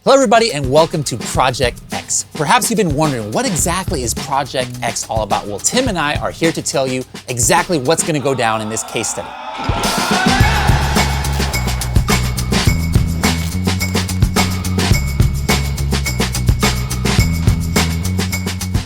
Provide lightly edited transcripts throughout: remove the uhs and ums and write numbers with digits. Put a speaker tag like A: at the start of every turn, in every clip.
A: Hello everybody and welcome to Project X. Perhaps you've been wondering, what exactly is Project X all about? Well, Tim and I are here to tell you exactly what's going to go down in this case study.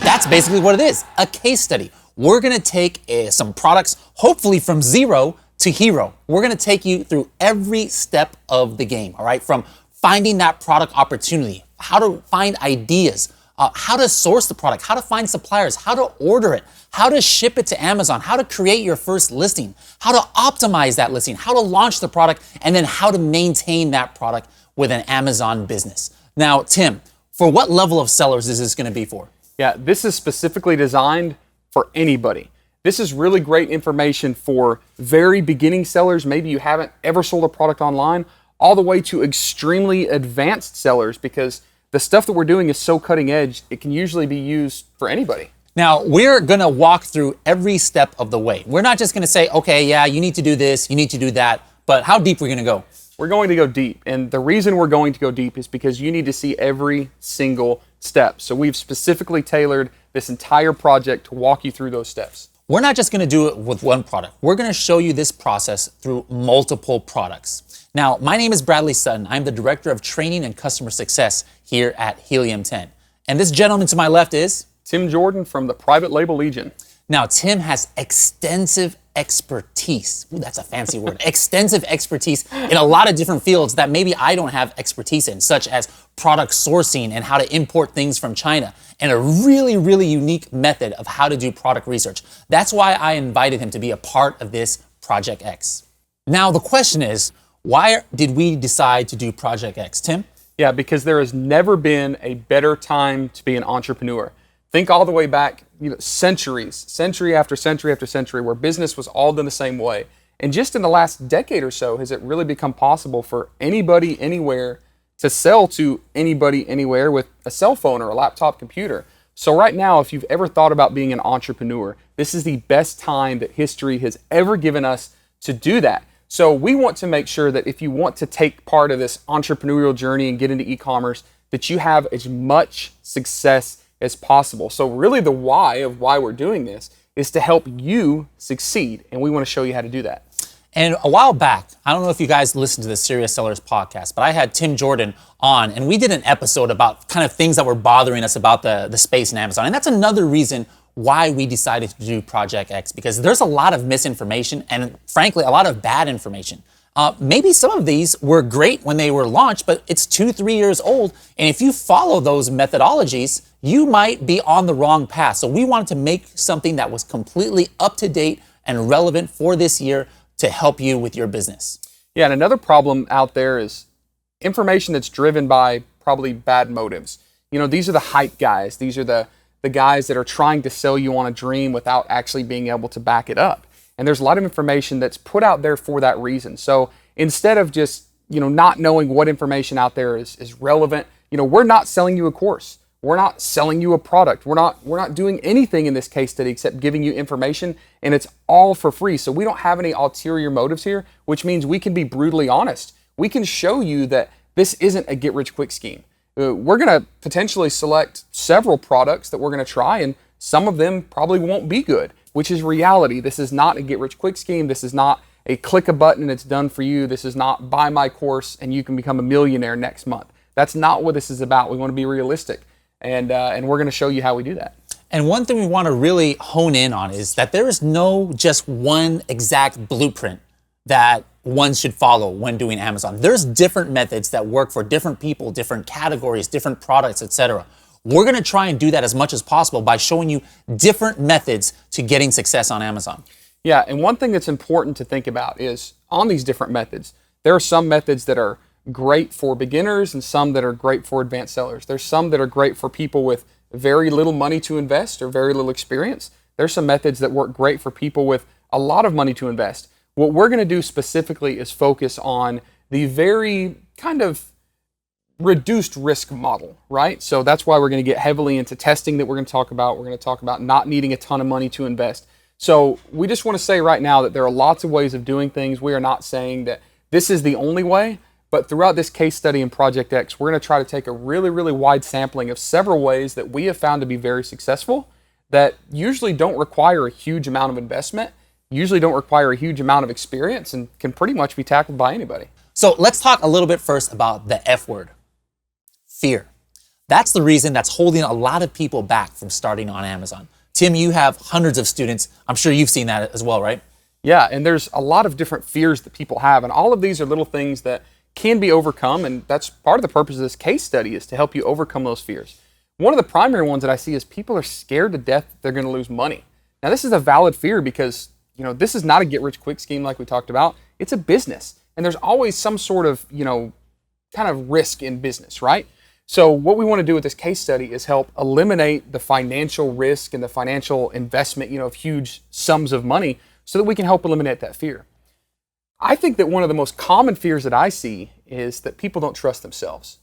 A: That's basically what it is, a case study. We're going to take some products, hopefully from zero to hero. We're going to take you through every step of the game, all right? From finding that product opportunity, how to find ideas, how to source the product, how to find suppliers, how to order it, how to ship it to Amazon, how to create your first listing, how to optimize that listing, how to launch the product, and then how to maintain that product with an Amazon business. Now, Tim, for what level of sellers is this going to be for?
B: Yeah, this is specifically designed for anybody. This is really great information for very beginning sellers. Maybe you haven't ever sold a product online, all the way to extremely advanced sellers, because the stuff that we're doing is so cutting edge, it can usually be used for anybody.
A: Now, we're gonna walk through every step of the way. We're not just gonna say, okay, yeah, you need to do this, you need to do that, but how deep are we gonna go?
B: We're going to go deep, and the reason we're going to go deep is because you need to see every single step. So we've specifically tailored this entire project to walk you through those steps.
A: We're not just gonna do it with one product. We're gonna show you this process through multiple products. Now, my name is Bradley Sutton. I'm the Director of Training and Customer Success here at Helium 10. And this gentleman to my left is?
B: Tim Jordan from the Private Label Legion.
A: Now, Tim has extensive expertise. Ooh, that's a fancy word. Extensive expertise in a lot of different fields that maybe I don't have expertise in, such as product sourcing and how to import things from China, and a really, really unique method of how to do product research. That's why I invited him to be a part of this Project X. Now, the question is, why did we decide to do Project X, Tim?
B: Yeah, because there has never been a better time to be an entrepreneur. Think all the way back, century after century after century, where business was all done the same way. And just in the last decade or so, has it really become possible for anybody, anywhere, to sell to anybody, anywhere with a cell phone or a laptop computer. So right now, if you've ever thought about being an entrepreneur, this is the best time that history has ever given us to do that. So we want to make sure that if you want to take part of this entrepreneurial journey and get into e-commerce, that you have as much success as possible. So really the why of why we're doing this is to help you succeed. And we want to show you how to do that.
A: And a while back, I don't know if you guys listened to the Serious Sellers podcast, but I had Tim Jordan on and we did an episode about kind of things that were bothering us about the space in Amazon. And that's another reason why we decided to do Project X, because there's a lot of misinformation and frankly, a lot of bad information. Maybe some of these were great when they were launched, but it's 2-3 years old. And if you follow those methodologies, you might be on the wrong path. So we wanted to make something that was completely up to date and relevant for this year to help you with your business.
B: Yeah, and another problem out there is information that's driven by probably bad motives. These are the hype guys. These are the guys that are trying to sell you on a dream without actually being able to back it up. And there's a lot of information that's put out there for that reason. So instead of just, not knowing what information out there is relevant, we're not selling you a course. We're not selling you a product. We're not doing anything in this case study except giving you information, and it's all for free. So we don't have any ulterior motives here, which means we can be brutally honest. We can show you that this isn't a get-rich-quick scheme. We're going to potentially select several products that we're going to try, and some of them probably won't be good, which is reality. This is not a get-rich-quick scheme. This is not a click a button and it's done for you. This is not buy my course and you can become a millionaire next month. That's not what this is about. We want to be realistic, and we're going to show you how we do that.
A: And one thing we want to really hone in on is that there is no just one exact blueprint that one should follow when doing Amazon. There's different methods that work for different people, different categories, different products, etc. We're going to try and do that as much as possible by showing you different methods to getting success on Amazon.
B: Yeah, and one thing that's important to think about is on these different methods, there are some methods that are great for beginners and some that are great for advanced sellers. There's some that are great for people with very little money to invest or very little experience. There's some methods that work great for people with a lot of money to invest. What we're going to do specifically is focus on the very kind of reduced risk model, right? So that's why we're going to get heavily into testing that we're going to talk about. We're going to talk about not needing a ton of money to invest. So we just want to say right now that there are lots of ways of doing things. We are not saying that this is the only way, But throughout this case study in Project X, we're going to try to take a really, really wide sampling of several ways that we have found to be very successful that usually don't require a huge amount of investment, usually don't require a huge amount of experience, and can pretty much be tackled by anybody.
A: So let's talk a little bit first about the F word, fear. That's the reason that's holding a lot of people back from starting on Amazon. Tim, you have hundreds of students. I'm sure you've seen that as well, right?
B: Yeah, and there's a lot of different fears that people have, and all of these are little things that can be overcome, and that's part of the purpose of this case study, is to help you overcome those fears. One of the primary ones that I see is people are scared to death that they're going to lose money. Now, this is a valid fear because, this is not a get-rich-quick scheme like we talked about. It's a business, and there's always some sort of, kind of risk in business, right? So what we want to do with this case study is help eliminate the financial risk and the financial investment, of huge sums of money so that we can help eliminate that fear. I think that one of the most common fears that I see is that people don't trust themselves.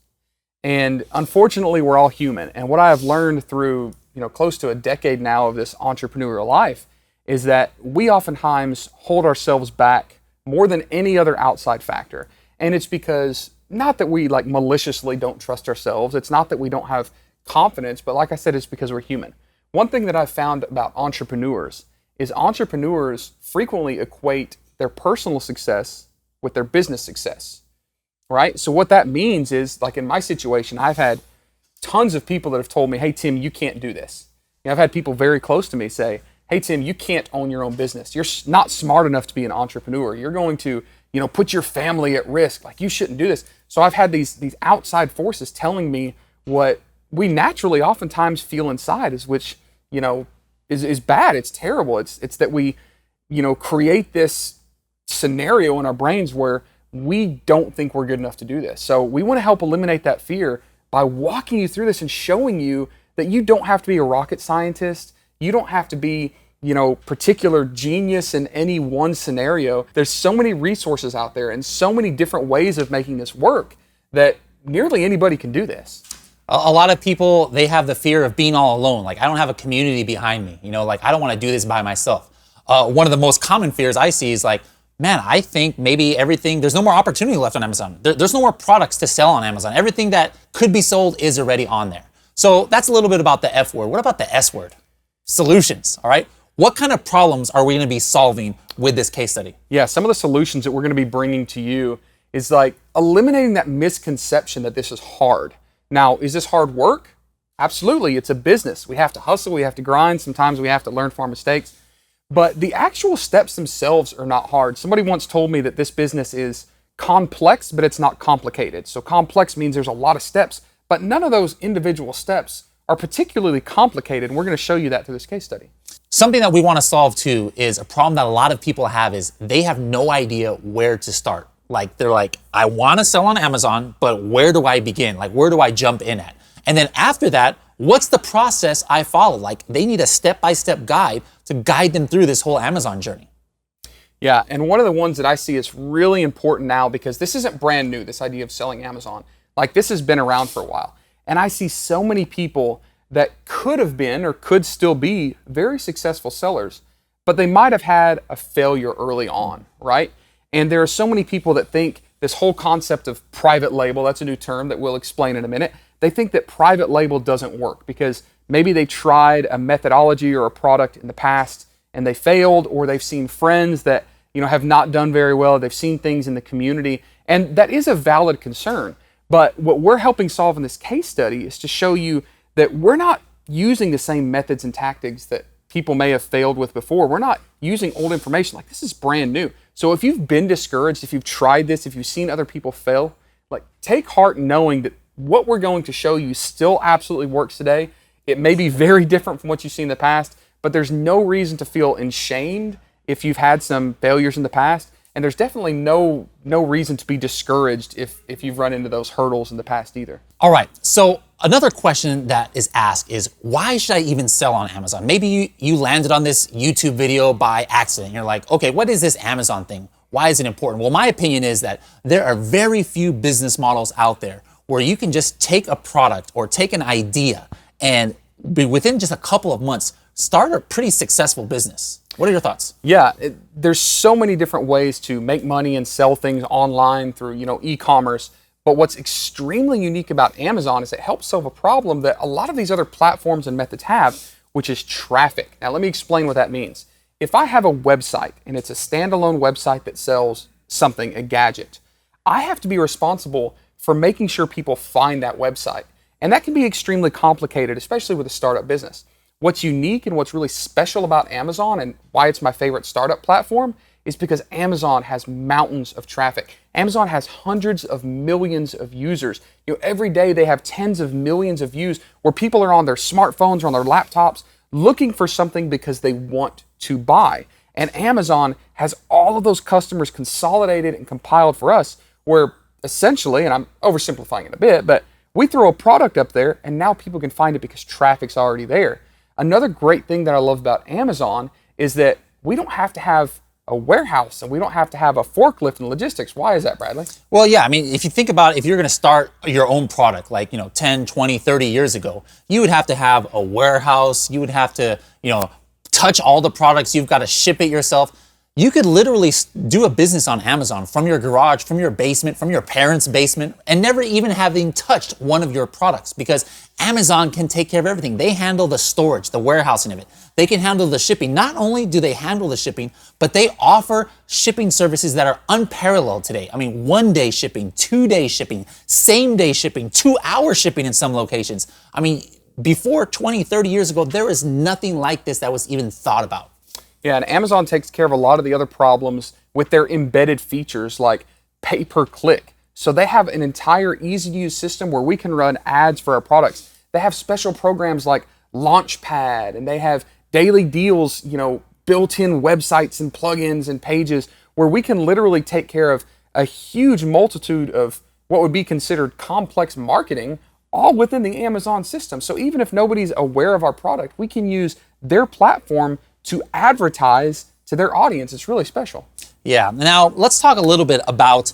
B: And unfortunately, we're all human. And what I have learned through, close to a decade now of this entrepreneurial life is that we oftentimes hold ourselves back more than any other outside factor. And it's because, not that we maliciously don't trust ourselves. It's not that we don't have confidence, but like I said, it's because we're human. One thing that I've found about entrepreneurs is entrepreneurs frequently equate their personal success with their business success, right? So what that means is, in my situation, I've had tons of people that have told me, hey, Tim, you can't do this. I've had people very close to me say, hey, Tim, you can't own your own business. You're not smart enough to be an entrepreneur. You're going to, put your family at risk. You shouldn't do this. So I've had these outside forces telling me what we naturally oftentimes feel inside, which is bad. It's terrible. It's that we, create this scenario in our brains where we don't think we're good enough to do this. So we want to help eliminate that fear by walking you through this and showing you that you don't have to be a rocket scientist. You don't have to be, particular genius in any one scenario. There's so many resources out there and so many different ways of making this work that nearly anybody can do this.
A: A lot of people, they have the fear of being all alone. I don't have a community behind me. I don't want to do this by myself. One of the most common fears I see is man, I think maybe there's no more opportunity left on Amazon. There's no more products to sell on Amazon. Everything that could be sold is already on there. So that's a little bit about the F word. What about the S word? Solutions, all right? What kind of problems are we going to be solving with this case study?
B: Yeah, some of the solutions that we're going to be bringing to you is eliminating that misconception that this is hard. Now, is this hard work? Absolutely, it's a business. We have to hustle, we have to grind, sometimes we have to learn from our mistakes. But the actual steps themselves are not hard. Somebody once told me that this business is complex, but it's not complicated. So complex means there's a lot of steps, but none of those individual steps are particularly complicated. And we're going to show you that through this case study.
A: Something that we want to solve too is a problem that a lot of people have is they have no idea where to start. They're I want to sell on Amazon, but where do I begin? Where do I jump in at? And then after that, what's the process I follow? They need a step-by-step guide to guide them through this whole Amazon journey.
B: Yeah, and one of the ones that I see is really important now because this isn't brand new, this idea of selling Amazon. This has been around for a while. And I see so many people that could have been or could still be very successful sellers, but they might have had a failure early on, right? And there are so many people that think this whole concept of private label, that's a new term that we'll explain in a minute. They think that private label doesn't work because maybe they tried a methodology or a product in the past and they failed, or they've seen friends that have not done very well. They've seen things in the community, and that is a valid concern. But what we're helping solve in this case study is to show you that we're not using the same methods and tactics that people may have failed with before. We're not using old information. This is brand new. So if you've been discouraged, if you've tried this, if you've seen other people fail, take heart knowing that what we're going to show you still absolutely works today. It may be very different from what you've seen in the past, but there's no reason to feel ashamed if you've had some failures in the past. And there's definitely no reason to be discouraged if you've run into those hurdles in the past either.
A: All right, so another question that is asked is, why should I even sell on Amazon? Maybe you landed on this YouTube video by accident. You're like, okay, what is this Amazon thing? Why is it important? Well, my opinion is that there are very few business models out there where you can just take a product or take an idea and within just a couple of months, start a pretty successful business. What are your thoughts?
B: Yeah, there's so many different ways to make money and sell things online through, e-commerce. But what's extremely unique about Amazon is it helps solve a problem that a lot of these other platforms and methods have, which is traffic. Now, let me explain what that means. If I have a website and it's a standalone website that sells something, a gadget, I have to be responsible for making sure people find that website. And that can be extremely complicated, especially with a startup business. What's unique and what's really special about Amazon and why it's my favorite startup platform is because Amazon has mountains of traffic. Amazon has hundreds of millions of users. Every day they have tens of millions of views where people are on their smartphones or on their laptops looking for something because they want to buy. And Amazon has all of those customers consolidated and compiled for us, where essentially, and I'm oversimplifying it a bit, but we throw a product up there and now people can find it because traffic's already there. Another great thing that I love about Amazon is that we don't have to have a warehouse and we don't have to have a forklift and logistics. Why is that, Bradley?
A: Well, yeah, I mean, if you think about if you're going to start your own product, like, 10, 20, 30 years ago, you would have to have a warehouse. You would have to, touch all the products. You've got to ship it yourself. You could literally do a business on Amazon from your garage, from your basement, from your parents' basement, and never even having touched one of your products, because Amazon can take care of everything. They handle the storage, the warehousing of it. They can handle the shipping. Not only do they handle the shipping, but they offer shipping services that are unparalleled today. I mean, 1-day shipping, 2-day shipping, same-day shipping, 2-hour shipping in some locations. I mean, before 20, 30 years ago, there was nothing like this that was even thought about.
B: Yeah, and Amazon takes care of a lot of the other problems with their embedded features like pay-per-click. So they have an entire easy-to-use system where we can run ads for our products. They have special programs like Launchpad, and they have daily deals, built-in websites and plugins and pages where we can literally take care of a huge multitude of what would be considered complex marketing, all within the Amazon system. So even if nobody's aware of our product, we can use their platform to advertise to their audience. It's really special.
A: Yeah. Now let's talk a little bit about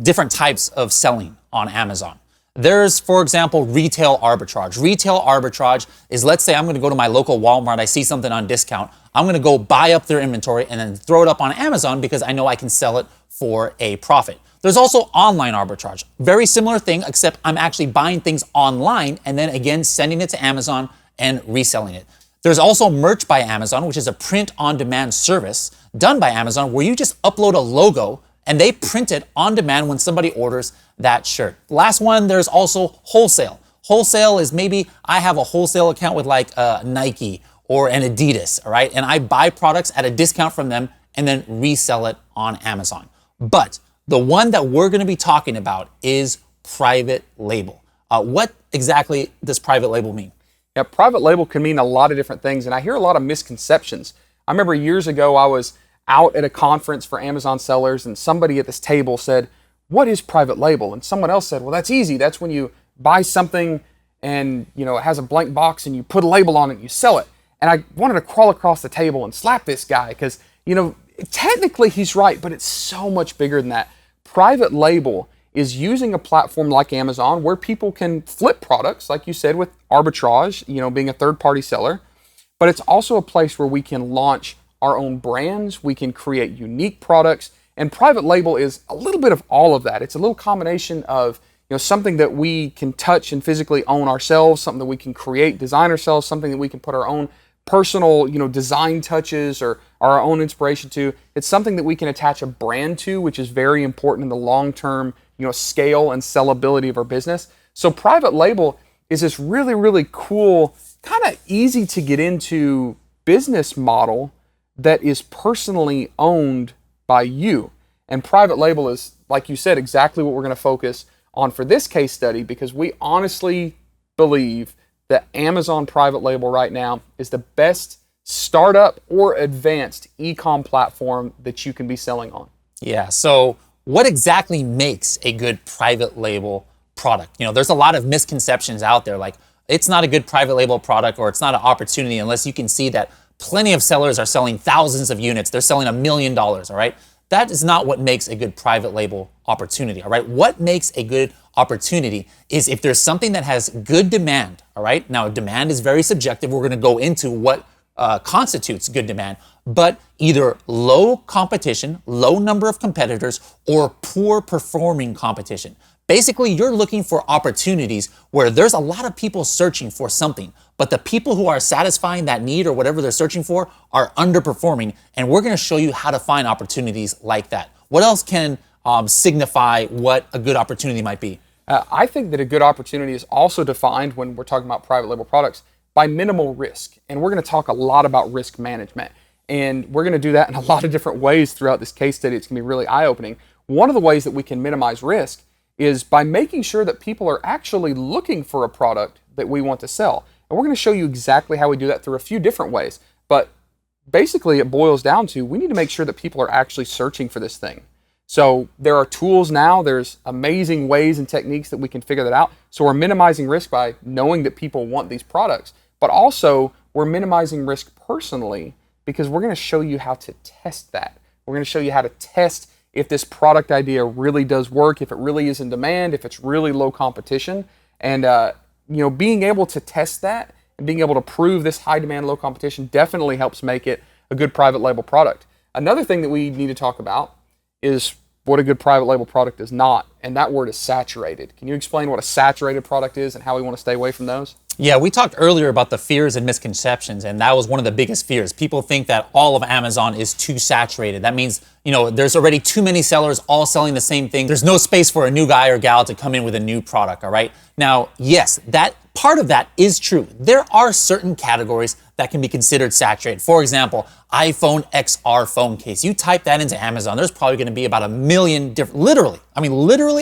A: different types of selling on Amazon. There's, for example, retail arbitrage. Retail arbitrage is, let's say I'm going to go to my local Walmart. I see something on discount. I'm going to go buy up their inventory and then throw it up on Amazon because I know I can sell it for a profit. There's also online arbitrage. Very similar thing, except I'm actually buying things online and then again sending it to Amazon and reselling it. There's also Merch by Amazon, which is a print-on-demand service done by Amazon where you just upload a logo and they print it on demand when somebody orders that shirt. Last one, there's also wholesale. Wholesale is maybe I have a wholesale account with like Nike or an Adidas, all right? And I buy products at a discount from them and then resell it on Amazon. But the one that we're going to be talking about is private label. What exactly does private label mean?
B: Now, private label can mean a lot of different things, and I hear a lot of misconceptions. I remember years ago, I was out at a conference for Amazon sellers, and somebody at this table said, "What is private label?" And someone else said, "Well, that's easy. That's when you buy something and, it has a blank box and you put a label on it and you sell it." And I wanted to crawl across the table and slap this guy because, technically he's right, but it's so much bigger than that. Private label is using a platform like Amazon where people can flip products, like you said, with arbitrage, being a third-party seller. But it's also a place where we can launch our own brands, we can create unique products, and private label is a little bit of all of that. It's a little combination of, something that we can touch and physically own ourselves, something that we can create, design ourselves, something that we can put our own personal, design touches or our own inspiration to. It's something that we can attach a brand to, which is very important in the long-term, scale and sellability of our business. So private label is this really, really cool, kind of easy to get into business model that is personally owned by you. And private label is, like you said, exactly what we're going to focus on for this case study, because we honestly believe that Amazon private label right now is the best startup or advanced e-com platform that you can be selling on.
A: Yeah, so what exactly makes a good private label product? There's a lot of misconceptions out there, like it's not a good private label product or it's not an opportunity unless you can see that plenty of sellers are selling thousands of units. They're selling $1 million, all right? That is not what makes a good private label opportunity, all right? What makes a good opportunity is if there's something that has good demand, all right? Now, demand is very subjective. We're going to go into what constitutes good demand, but either low competition, low number of competitors, or poor performing competition. Basically, you're looking for opportunities where there's a lot of people searching for something, but the people who are satisfying that need or whatever they're searching for are underperforming, and we're going to show you how to find opportunities like that. What else can signify what a good opportunity might be?
B: I think that a good opportunity is also defined when we're talking about private label products by minimal risk. And we're going to talk a lot about risk management. And we're going to do that in a lot of different ways throughout this case study. It's going to be really eye-opening. One of the ways that we can minimize risk is by making sure that people are actually looking for a product that we want to sell. And we're going to show you exactly how we do that through a few different ways. But basically, it boils down to we need to make sure that people are actually searching for this thing. So there are tools now, there's amazing ways and techniques that we can figure that out. So we're minimizing risk by knowing that people want these products, but also we're minimizing risk personally because we're going to show you how to test that. We're going to show you how to test if this product idea really does work, if it really is in demand, if it's really low competition. And being able to test that and being able to prove this high demand, low competition definitely helps make it a good private label product. Another thing that we need to talk about is what a good private label product is not, and that word is saturated. Can you explain what a saturated product is and how we want to stay away from those?
A: Yeah, we talked earlier about the fears and misconceptions, and that was one of the biggest fears. People think that all of Amazon is too saturated. That means, there's already too many sellers all selling the same thing. There's no space for a new guy or gal to come in with a new product, all right? Now, yes, that part of that is true. There are certain categories that can be considered saturated. For example, iPhone XR phone case. You type that into Amazon, there's probably going to be about a million different, literally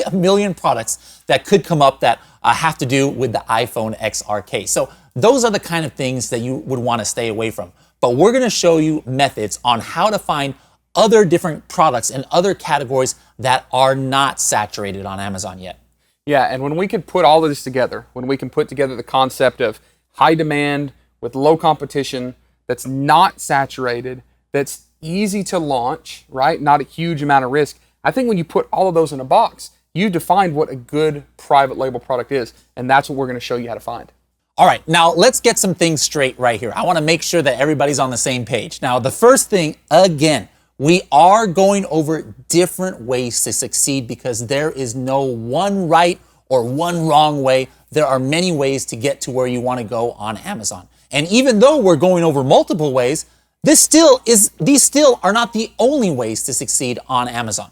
A: a million products that could come up that have to do with the iPhone XR case. So those are the kind of things that you would want to stay away from. But we're going to show you methods on how to find other different products and other categories that are not saturated on Amazon yet.
B: Yeah, and when we can put all of this together, when we can put together the concept of high demand with low competition, that's not saturated, that's easy to launch, right? Not a huge amount of risk. I think when you put all of those in a box, you defined what a good private label product is, and that's what we're going to show you how to find.
A: All right, now let's get some things straight right here. I want to make sure that everybody's on the same page. Now, the first thing, again, we are going over different ways to succeed because there is no one right or one wrong way. There are many ways to get to where you want to go on Amazon. And even though we're going over multiple ways, these still are not the only ways to succeed on Amazon.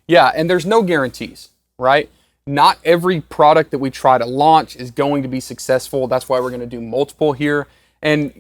B: Yeah, and there's no guarantees, right? Not every product that we try to launch is going to be successful. That's why we're going to do multiple here. And,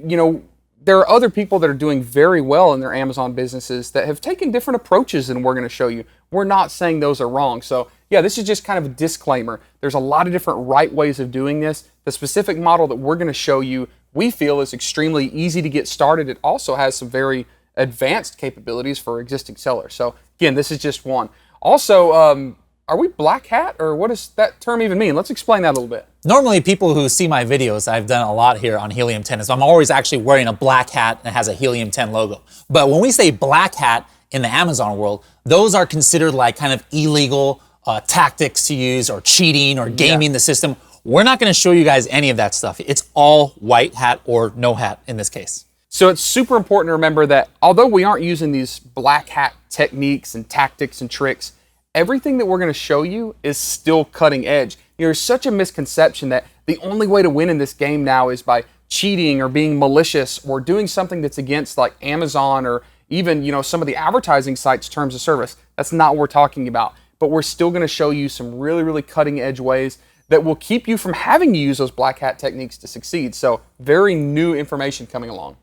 B: there are other people that are doing very well in their Amazon businesses that have taken different approaches than we're going to show you. We're not saying those are wrong. So yeah, this is just kind of a disclaimer. There's a lot of different right ways of doing this. The specific model that we're going to show you, we feel is extremely easy to get started. It also has some very advanced capabilities for existing sellers. So again, this is just one. Also, are we black hat, or what does that term even mean? Let's explain that a little bit.
A: Normally, people who see my videos, I've done a lot here on Helium 10, so I'm always actually wearing a black hat that has a Helium 10 logo. But when we say black hat in the Amazon world, those are considered like kind of illegal tactics to use, or cheating, or gaming the system. We're not going to show you guys any of that stuff. It's all white hat or no hat in this case.
B: So it's super important to remember that although we aren't using these black hat techniques and tactics and tricks, everything that we're going to show you is still cutting edge. There's such a misconception that the only way to win in this game now is by cheating or being malicious or doing something that's against like Amazon or even, some of the advertising sites' terms of service. That's not what we're talking about. But we're still going to show you some really, really cutting edge ways that will keep you from having to use those black hat techniques to succeed. So very new information coming along.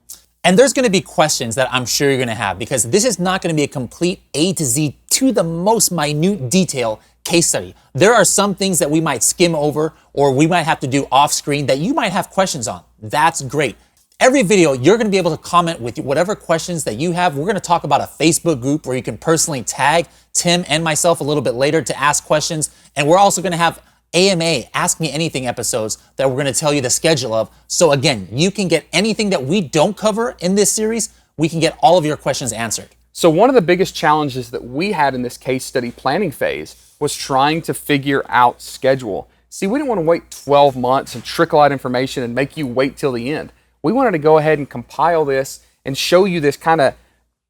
A: And there's going to be questions that I'm sure you're going to have, because this is not going to be a complete A to Z to the most minute detail case study. There are some things that we might skim over or we might have to do off screen that you might have questions on. That's great. Every video, you're going to be able to comment with whatever questions that you have. We're going to talk about a Facebook group where you can personally tag Tim and myself a little bit later to ask questions. And we're also going to have AMA, Ask Me Anything episodes that we're going to tell you the schedule of. So again, you can get anything that we don't cover in this series. We can get all of your questions answered.
B: So one of the biggest challenges that we had in this case study planning phase was trying to figure out schedule. See, we didn't want to wait 12 months and trickle out information and make you wait till the end. we wanted to go ahead and compile this and show you this kind of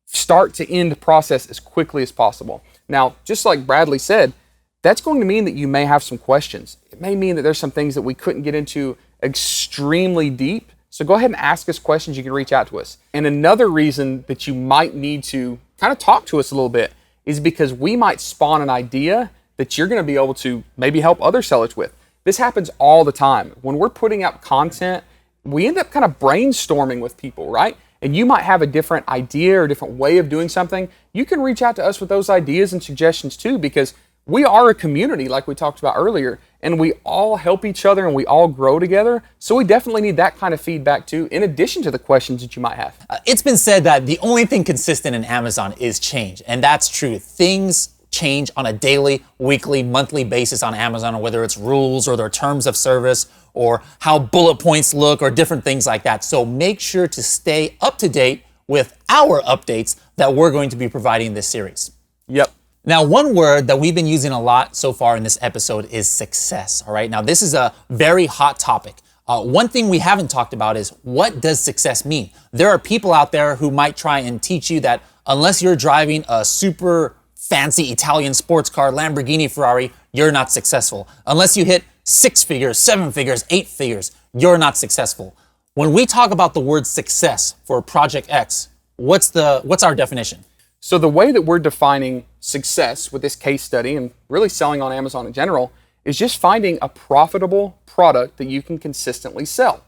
B: start to end process as quickly as possible. Now, just like Bradley said, that's going to mean that you may have some questions. It may mean that there's some things that we couldn't get into extremely deep. So go ahead and ask us questions. You can reach out to us. And another reason that you might need to kind of talk to us a little bit is because we might spawn an idea that you're going to be able to maybe help other sellers with. This happens all the time. When we're putting out content, we end up kind of brainstorming with people, right? And you might have a different idea or a different way of doing something. You can reach out to us with those ideas and suggestions too, because we are a community like we talked about earlier, and we all help each other and we all grow together. So we definitely need that kind of feedback too, in addition to the questions that you might have.
A: It's been said that the only thing consistent in Amazon is change, and that's true. Things change on a daily, weekly, monthly basis on Amazon, whether it's rules or their terms of service or how bullet points look or different things like that. So make sure to stay up to date with our updates that we're going to be providing in this series.
B: Yep.
A: Now, one word that we've been using a lot so far in this episode is success, all right? Now, this is a very hot topic. One thing we haven't talked about is, what does success mean? There are people out there who might try and teach you that unless you're driving a super fancy Italian sports car, Lamborghini, Ferrari, you're not successful. Unless you hit 6 figures, 7 figures, 8 figures, you're not successful. When we talk about the word success for Project X, what's our definition?
B: So the way that we're defining success with this case study and really selling on Amazon in general is just finding a profitable product that you can consistently sell.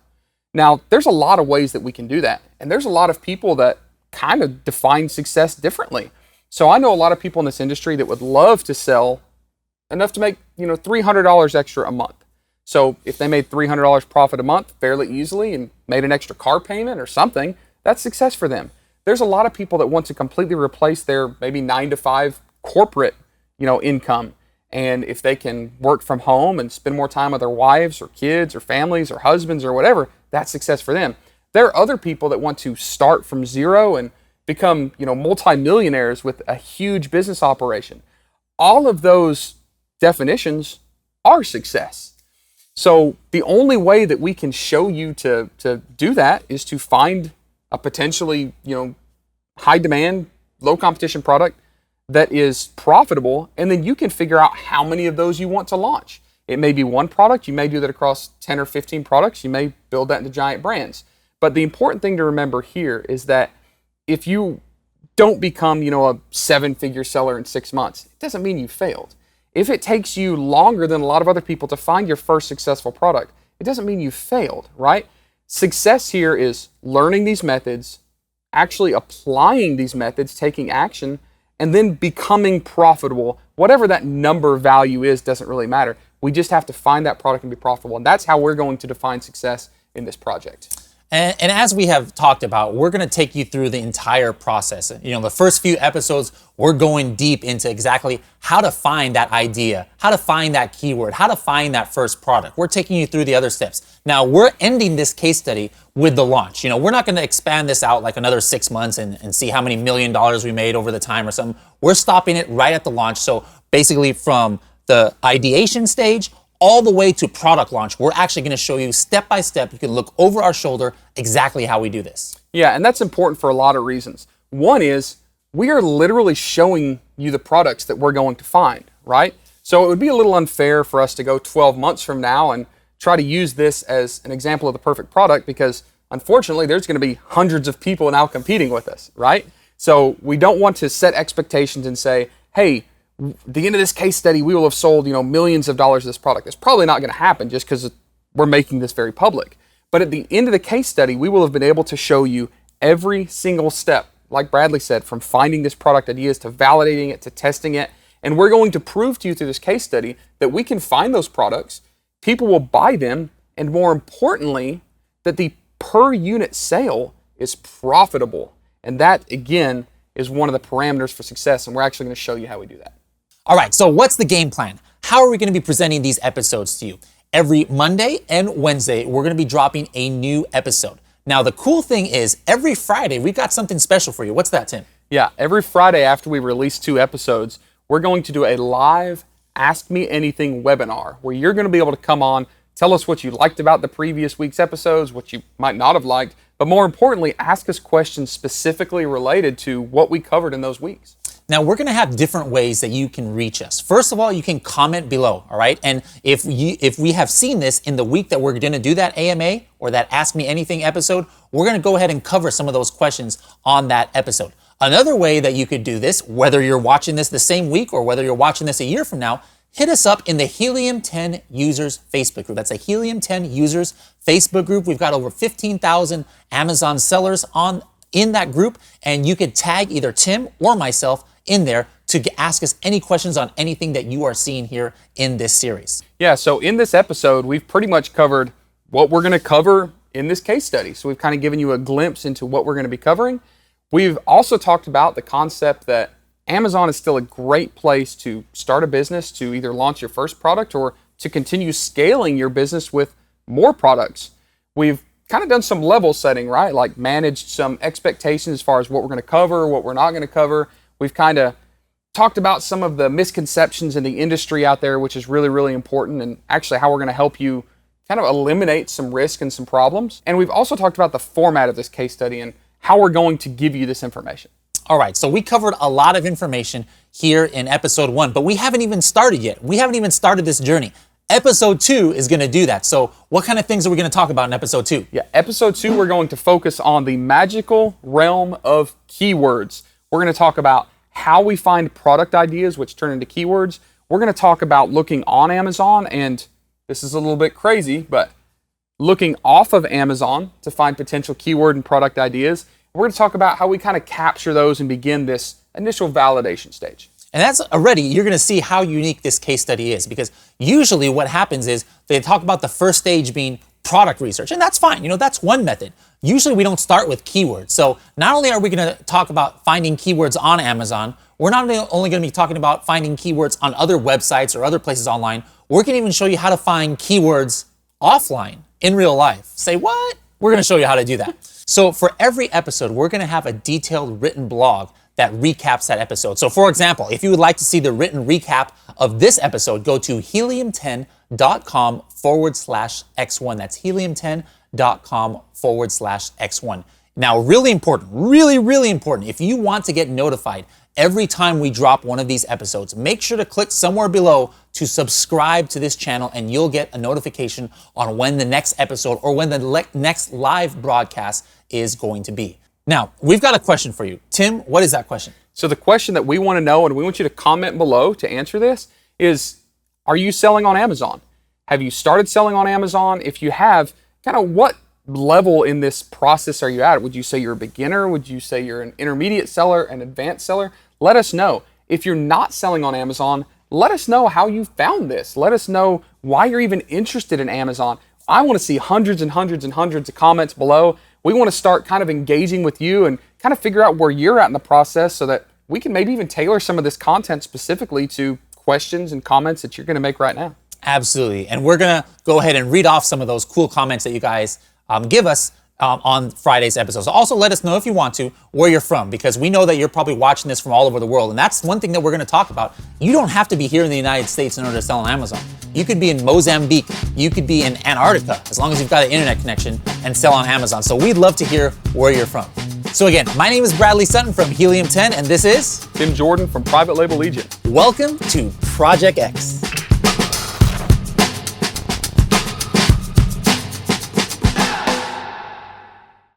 B: Now, there's a lot of ways that we can do that. And there's a lot of people that kind of define success differently. So I know a lot of people in this industry that would love to sell enough to make, $300 extra a month. So if they made $300 profit a month fairly easily and made an extra car payment or something, that's success for them. There's a lot of people that want to completely replace their maybe 9-to-5 corporate, income. And if they can work from home and spend more time with their wives or kids or families or husbands or whatever, that's success for them. There are other people that want to start from zero and become, multimillionaires with a huge business operation. All of those definitions are success. So the only way that we can show you to do that is to find a potentially, high demand, low competition product that is profitable, and then you can figure out how many of those you want to launch. It may be one product, you may do that across 10 or 15 products, you may build that into giant brands. But the important thing to remember here is that if you don't become, a 7-figure seller in 6 months, it doesn't mean you failed. If it takes you longer than a lot of other people to find your first successful product, it doesn't mean you failed, right? Success here is learning these methods, actually applying these methods, taking action, and then becoming profitable. Whatever that number value is doesn't really matter. We just have to find that product and be profitable. And that's how we're going to define success in this project.
A: And as we have talked about, we're going to take you through the entire process. The first few episodes, we're going deep into exactly how to find that idea, how to find that keyword, how to find that first product. We're taking you through the other steps. Now, we're ending this case study with the launch. We're not going to expand this out like another 6 months and see how many $1 million we made over the time or something. We're stopping it right at the launch. So basically from the ideation stage all the way to product launch, we're actually going to show you step by step. You can look over our shoulder exactly how we do this.
B: Yeah, and that's important for a lot of reasons. One is we are literally showing you the products that we're going to find, right? So it would be a little unfair for us to go 12 months from now and try to use this as an example of the perfect product, because unfortunately there's going to be hundreds of people now competing with us, right? So we don't want to set expectations and say, hey, the end of this case study, we will have sold, millions of dollars of this product. It's probably not going to happen just because we're making this very public. But at the end of the case study, we will have been able to show you every single step, like Bradley said, from finding this product ideas to validating it to testing it. And we're going to prove to you through this case study that we can find those products, people will buy them, and more importantly, that the per unit sale is profitable. And that, again, is one of the parameters for success. And we're actually going to show you how we do that.
A: All right, so what's the game plan? How are we going to be presenting these episodes to you? Every Monday and Wednesday, we're going to be dropping a new episode. Now, the cool thing is every Friday, we've got something special for you. What's that, Tim?
B: Yeah, every Friday after we release 2 episodes, we're going to do a live Ask Me Anything webinar where you're going to be able to come on, Tell us what you liked about the previous week's episodes, what you might not have liked, but more importantly, ask us questions specifically related to what we covered in those weeks.
A: Now, we're going to have different ways that you can reach us. First of all, you can comment below, all right? And if we have seen this in the week that we're going to do that AMA or that Ask Me Anything episode, we're going to go ahead and cover some of those questions on that episode. Another way that you could do this, whether you're watching this the same week or whether you're watching this a year from now, hit us up in the Helium 10 Users Facebook group. That's a Helium 10 Users Facebook group. We've got over 15,000 Amazon sellers in that group, and you could tag either Tim or myself in there to ask us any questions on anything that you are seeing here in this series.
B: Yeah, so in this episode, we've pretty much covered what we're going to cover in this case study. So we've kind of given you a glimpse into what we're going to be covering. We've also talked about the concept that Amazon is still a great place to start a business, to either launch your first product or to continue scaling your business with more products. We've kind of done some level setting, right? Like managed some expectations as far as what we're going to cover, what we're not going to cover. We've kind of talked about some of the misconceptions in the industry out there, which is really, really important, and actually how we're going to help you kind of eliminate some risk and some problems. And we've also talked about the format of this case study and how we're going to give you this information.
A: All right, so we covered a lot of information here in episode 1, but we haven't even started yet. We haven't even started this journey. Episode 2 is going to do that. So what kind of things are we going to talk about in episode 2?
B: Yeah, episode 2, we're going to focus on the magical realm of keywords. We're going to talk about how we find product ideas, which turn into keywords. We're going to talk about looking on Amazon, and this is a little bit crazy, but looking off of Amazon to find potential keyword and product ideas. We're going to talk about how we kind of capture those and begin this initial validation stage.
A: And that's already, you're going to see how unique this case study is, because usually what happens is they talk about the first stage being product research, and that's fine. That's one method. Usually we don't start with keywords. So not only are we going to talk about finding keywords on Amazon, we're not only going to be talking about finding keywords on other websites or other places online, we're going to even show you how to find keywords offline in real life. Say what? We're going to show you how to do that. So for every episode, we're going to have a detailed written blog that recaps that episode. So for example, if you would like to see the written recap of this episode, go to helium10.com/X1. That's helium10.com/X1. Now, really important, really important, if you want to get notified every time we drop one of these episodes, make sure to click somewhere below to subscribe to this channel, and you'll get a notification on when the next episode or when the next live broadcast is going to be. Now, we've got a question for you. Tim, what is that question?
B: So the question that we want to know, and we want you to comment below to answer this, is, are you selling on Amazon? Have you started selling on Amazon? If you have, kind of what level in this process are you at? Would you say you're a beginner? Would you say you're an intermediate seller, an advanced seller? Let us know. If you're not selling on Amazon, let us know how you found this. Let us know why you're even interested in Amazon. I want to see hundreds and hundreds and hundreds of comments below. We want to start kind of engaging with you and kind of figure out where you're at in the process so that we can maybe even tailor some of this content specifically to questions and comments that you're going to make right now.
A: Absolutely. And we're going to go ahead and read off some of those cool comments that you guys give us on Friday's episodes. Also, let us know if you want to where you're from, because we know that you're probably watching this from all over the world. And that's one thing that we're going to talk about. You don't have to be here in the United States in order to sell on Amazon. You could be in Mozambique. You could be in Antarctica, as long as you've got an internet connection, and sell on Amazon. So we'd love to hear where you're from. So again, my name is Bradley Sutton from Helium 10, and this is
B: Tim Jordan from Private Label Legion.
A: Welcome to Project X.